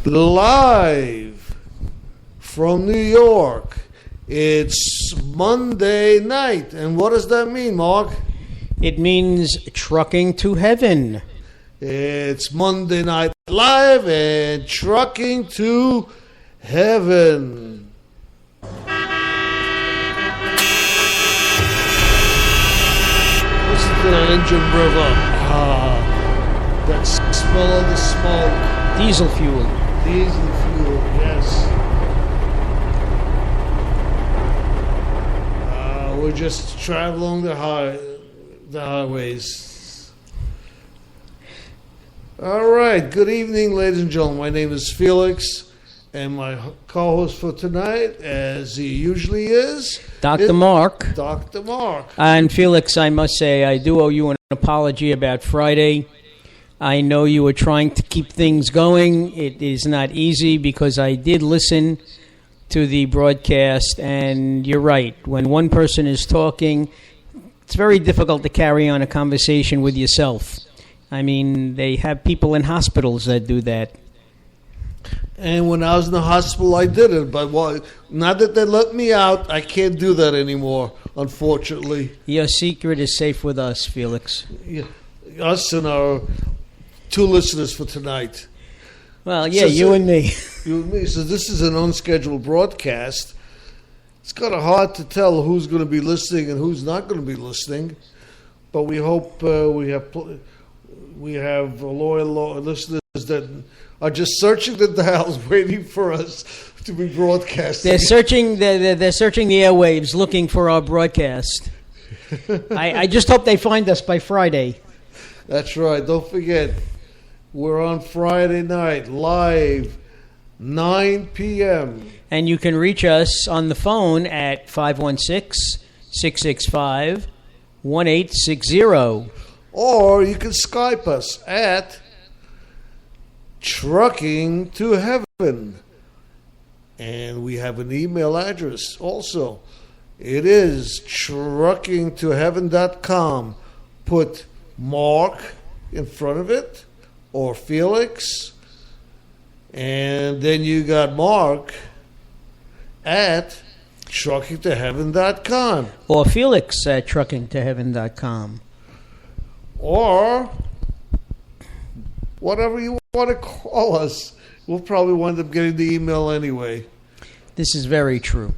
Live from New York. It's Monday night. And what does that mean, Mark? It means trucking to heaven. It's Monday Night Live and trucking to heaven. Listen to that engine rev up. That smell of the smoke. Diesel fuel. Diesel fuel, yes. We're just traveling the highways. All right. Good evening, ladies and gentlemen. My name is Felix, and my co-host for tonight, as he usually is, Dr. Mark. Dr. Mark. And Felix, I must say, I do owe you an apology about Friday. I know you were trying to keep things going. It is not easy because I did listen to the broadcast, and you're right. When one person is talking, it's very difficult to carry on a conversation with yourself. I mean, they have people in hospitals that do that. And when I was in the hospital, I did it. But now that they let me out, I can't do that anymore, unfortunately. Your secret is safe with us, Felix. Yeah, us and our two listeners for tonight. Well, yeah, you and me. You and me. So this is an unscheduled broadcast. It's kind of hard to tell who's going to be listening and who's not going to be listening. But we hope we have loyal listeners that are just searching the dials, waiting for us to be broadcasting. They're searching the airwaves, looking for our broadcast. I just hope they find us by Friday. That's right. Don't forget, we're on Friday night, live, 9 p.m. And you can reach us on the phone at 516-665-1860. Or you can Skype us at Trucking to Heaven. And we have an email address also. It is truckingtoheaven.com. Put Mark in front of it, or Felix, and then you got Mark at truckingtoheaven.com, or Felix at truckingtoheaven.com, or whatever you want to call us. We'll probably wind up getting the email anyway. This is very true.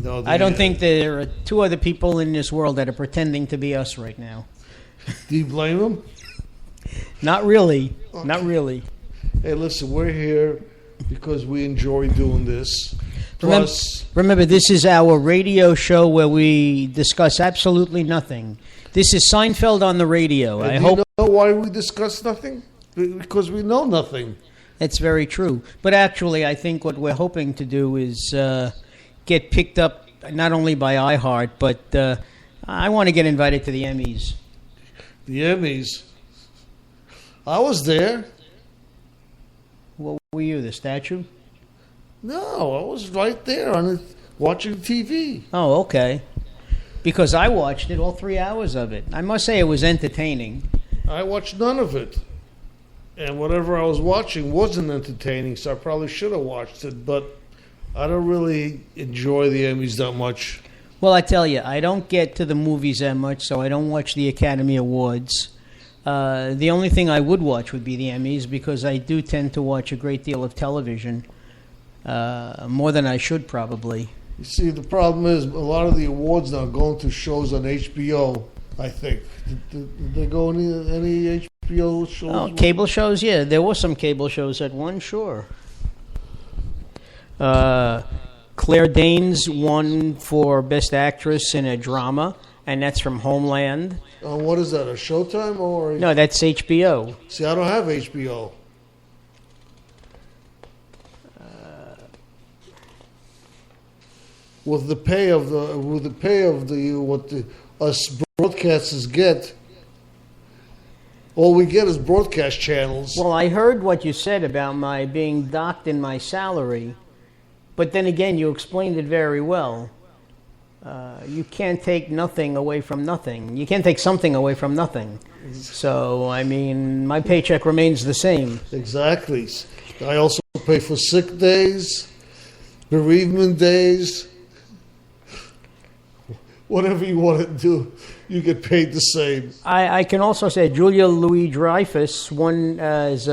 I don't think there are two other people in this world that are pretending to be us right now. Do you blame them? Not really. Okay. Not really. Hey, listen, we're here because we enjoy doing this. Remember, this is our radio show where we discuss absolutely nothing. This is Seinfeld on the radio. You know why we discuss nothing? Because we know nothing. That's very true. But actually, I think what we're hoping to do is get picked up not only by iHeart, but I want to get invited to the Emmys. The Emmys? I was there. What were you, the statue? No, I was right there watching TV. Oh, okay. Because I watched it, all 3 hours of it. I must say it was entertaining. I watched none of it. And whatever I was watching wasn't entertaining, so I probably should have watched it, but I don't really enjoy the Emmys that much. Well, I tell you, I don't get to the movies that much, so I don't watch the Academy Awards. The only thing I would watch would be the Emmys, because I do tend to watch a great deal of television, more than I should probably. You see, the problem is a lot of the awards now are going to shows on HBO, I think. Did they go any HBO shows? Oh, cable shows? Yeah, there were some cable shows at one, sure. Claire Danes won for Best Actress in a Drama, and that's from Homeland. What is that, a Showtime or? No, that's HBO. See, I don't have HBO. With the pay of what us broadcasters get, all we get is broadcast channels. Well, I heard what you said about my being docked in my salary, but then again, you explained it very well. You can't take nothing away from nothing. You can't take something away from nothing. So, I mean, my paycheck remains the same. Exactly. I also pay for sick days, bereavement days. Whatever you want to do, you get paid the same. I can also say Julia Louis-Dreyfus won as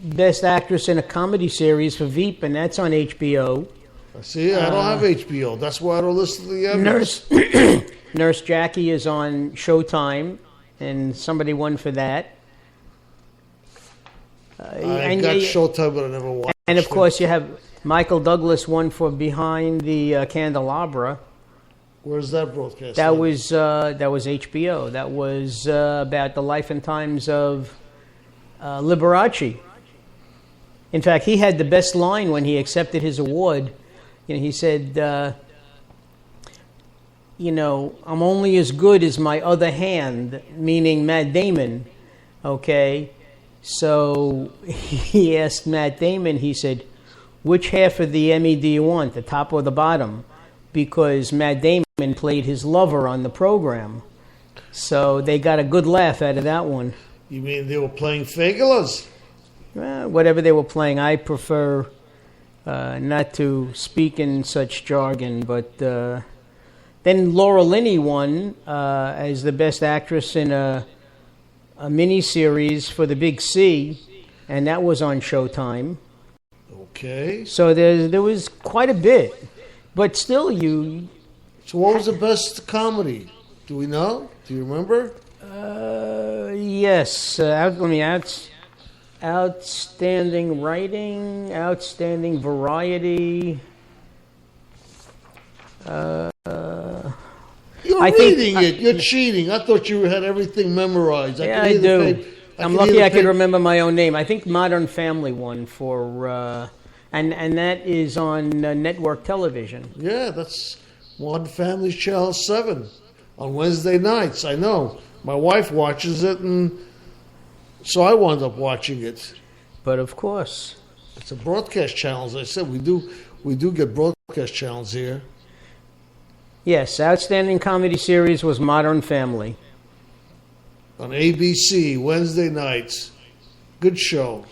Best Actress in a Comedy Series for Veep, and that's on HBO. See, I don't have HBO. That's why I don't listen to the Emmys. Nurse Jackie is on Showtime, and somebody won for that. I got Showtime, but I never watched it. And, of course, you have Michael Douglas won for Behind the Candelabra. Where's that broadcast? That was HBO. That was about the life and times of Liberace. In fact, he had the best line when he accepted his award. You know, he said, I'm only as good as my other hand, meaning Matt Damon. Okay? So he asked Matt Damon, he said, which half of the Emmy do you want, the top or the bottom? Because Matt Damon played his lover on the program. So they got a good laugh out of that one. You mean they were playing Fagulas? Whatever they were playing. I prefer not to speak in such jargon, but then Laura Linney won as the best actress in a miniseries for the Big C, and that was on Showtime. Okay. So there was quite a bit, but still, So what was the best comedy? Do we know? Do you remember? Yes. Outstanding writing, outstanding variety. You're reading it. You're cheating. I thought you had everything memorized. I do. I'm lucky I could remember my own name. I think Modern Family won for, and that is on network television. Yeah, that's Modern Family Channel 7 on Wednesday nights. I know. My wife watches it, and so I wound up watching it. But of course, it's a broadcast channel. As I said, we do get broadcast channels here. Yes, outstanding comedy series was Modern Family on ABC Wednesday nights. Good show.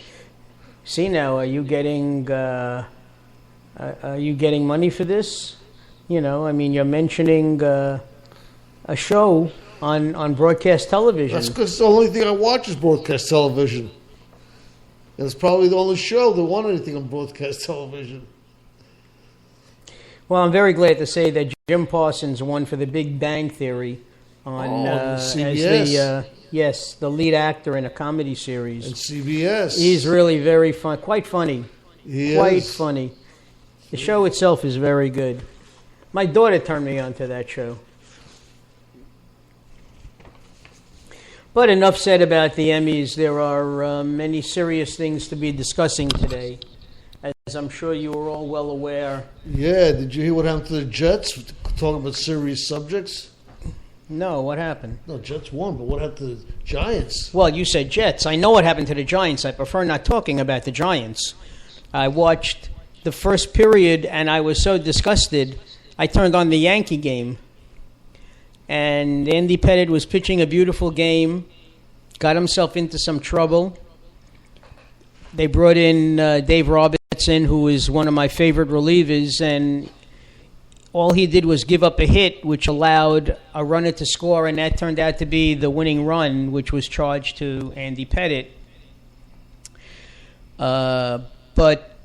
See now, are you getting money for this? You know, I mean, you're mentioning a show on broadcast television. That's because the only thing I watch is broadcast television. And it's probably the only show that won anything on broadcast television. Well, I'm very glad to say that Jim Parsons won for The Big Bang Theory on CBS. As the lead actor in a comedy series. And CBS. He's really very fun, quite funny. He quite is. funny. The show itself is very good. My daughter turned me on to that show. But enough said about the Emmys. There are many serious things to be discussing today, as I'm sure you are all well aware. Yeah, did you hear what happened to the Jets? Talking about serious subjects? No, what happened? No, Jets won, but what happened to the Giants? Well, you said Jets. I know what happened to the Giants. I prefer not talking about the Giants. I watched the first period, and I was so disgusted, I turned on the Yankee game. And Andy Pettitte was pitching a beautiful game, got himself into some trouble. They brought in Dave Robertson, who is one of my favorite relievers, and all he did was give up a hit, which allowed a runner to score, and that turned out to be the winning run, which was charged to Andy Pettitte. But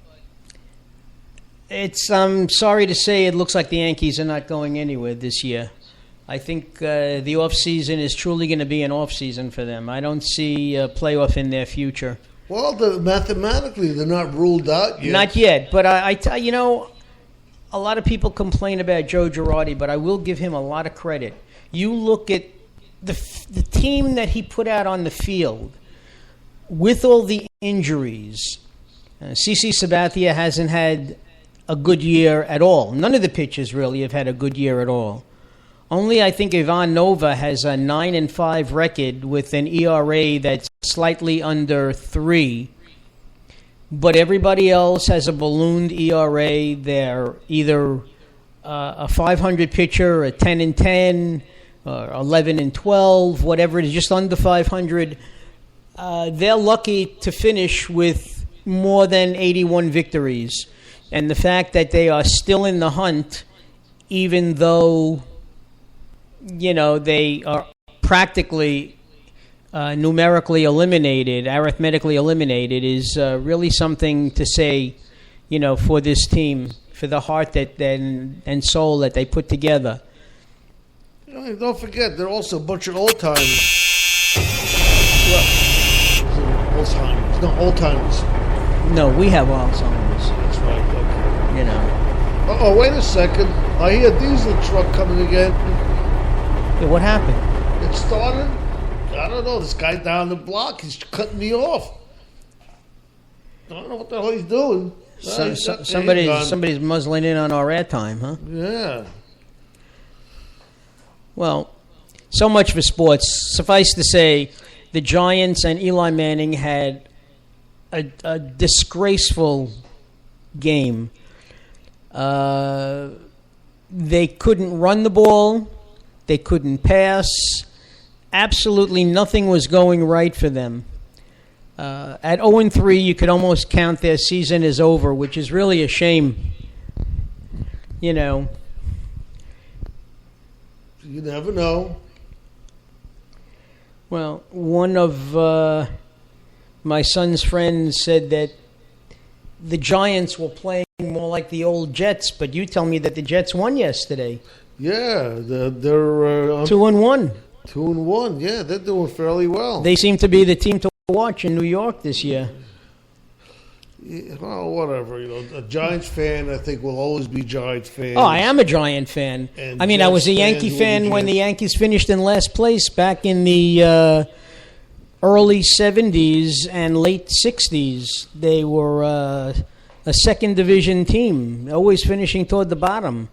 I'm sorry to say, it looks like the Yankees are not going anywhere this year. I think the off-season is truly going to be an off-season for them. I don't see a playoff in their future. Well, mathematically, they're not ruled out yet. Not yet, but a lot of people complain about Joe Girardi, but I will give him a lot of credit. You look at the team that he put out on the field with all the injuries. CC Sabathia hasn't had a good year at all. None of the pitchers really have had a good year at all. Only I think Ivan Nova has a 9-5 record with an ERA that's slightly under 3. But everybody else has a ballooned ERA. They're either a 500 pitcher, a 10-10, or 11-12, whatever it is, just under 500. They're lucky to finish with more than 81 victories. And the fact that they are still in the hunt, even though, they are practically numerically eliminated, arithmetically eliminated, is really something to say, for this team, for the heart and soul that they put together. Don't forget, they're also a bunch of old-timers. Alzheimer's. No, old-timers. No, we have Alzheimer's. That's right, okay. Oh, wait a second. I hear a diesel truck coming again. Yeah, what happened? It started. I don't know. This guy down the block, he's cutting me off. I don't know what the hell he's doing. Somebody's muzzling in on our airtime, huh? Yeah. Well, so much for sports. Suffice to say, the Giants and Eli Manning had a disgraceful game. They couldn't run the ball. They couldn't pass. Absolutely nothing was going right for them. At 0-3, you could almost count their season as over, which is really a shame. You never know. Well, one of my son's friends said that the Giants were playing more like the old Jets, but you tell me that the Jets won yesterday. Yeah, they're 2-1. 2-1. Yeah, they're doing fairly well. They seem to be the team to watch in New York this year. Yeah, well, whatever. A Giants fan, I think, will always be Giants fans. Oh, I am a Giant fan. And I Jets was a Yankee fan when the Yankees finished in last place back in the early 70s and late 60s. They were a second division team, always finishing toward the bottom.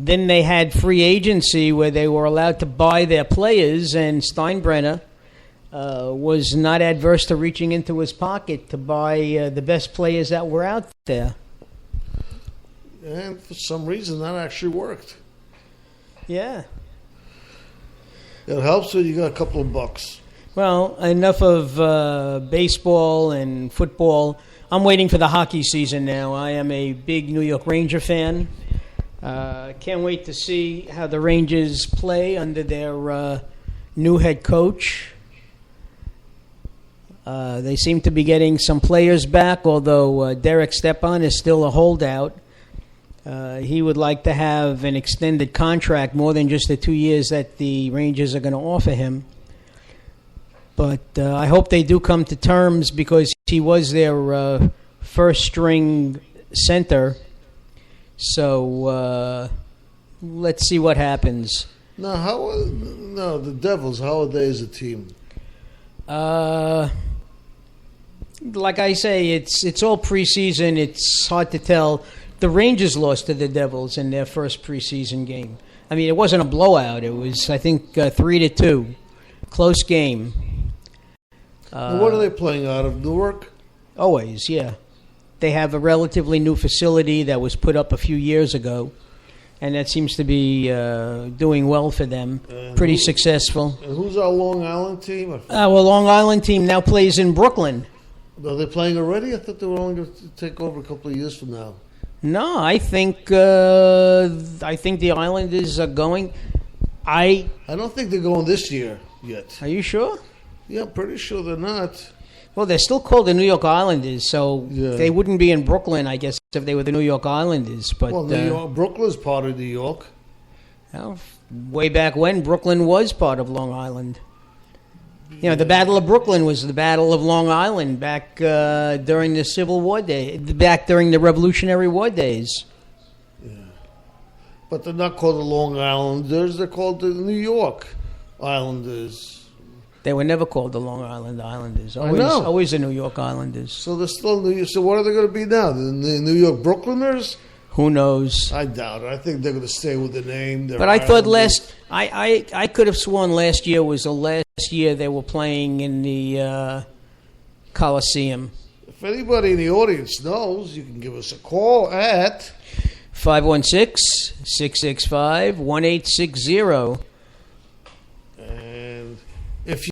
Then they had free agency where they were allowed to buy their players, and Steinbrenner was not adverse to reaching into his pocket to buy the best players that were out there. And for some reason, that actually worked. Yeah. It helps when you got a couple of bucks. Well, enough of baseball and football. I'm waiting for the hockey season now. I am a big New York Ranger fan. Can't wait to see how the Rangers play under their new head coach. They seem to be getting some players back, although Derek Stepan is still a holdout. He would like to have an extended contract, more than just the 2 years that the Rangers are going to offer him. But I hope they do come to terms, because he was their first-string center. So let's see what happens. Now, the Devils, how are they as a team? Like I say, it's all preseason. It's hard to tell. The Rangers lost to the Devils in their first preseason game. I mean, it wasn't a blowout. It was, I think, 3-2. Close game. What are they playing out of? Newark? Always, yeah. They have a relatively new facility that was put up a few years ago, and that seems to be doing well for them. Pretty successful. And who's our Long Island team? Long Island team now plays in Brooklyn. Are they playing already? I thought they were only going to take over a couple of years from now. No, I think the Islanders are going. I don't think they're going this year yet. Are you sure? Yeah, I'm pretty sure they're not. Well, they're still called the New York Islanders, so yeah. They wouldn't be in Brooklyn, I guess, if they were the New York Islanders. But Brooklyn's part of New York. Well, way back when, Brooklyn was part of Long Island. The Battle of Brooklyn was the Battle of Long Island back during the Civil War back during the Revolutionary War days. Yeah, but they're not called the Long Islanders; they're called the New York Islanders. They were never called the Long Island Islanders. Always the New York Islanders. So they're still New York. So what are they going to be now? The New York Brooklyners? Who knows? I doubt it. I think they're going to stay with the name. But I thought I could have sworn last year was the last year they were playing in the Coliseum. If anybody in the audience knows, you can give us a call at 516-665-1860. and if you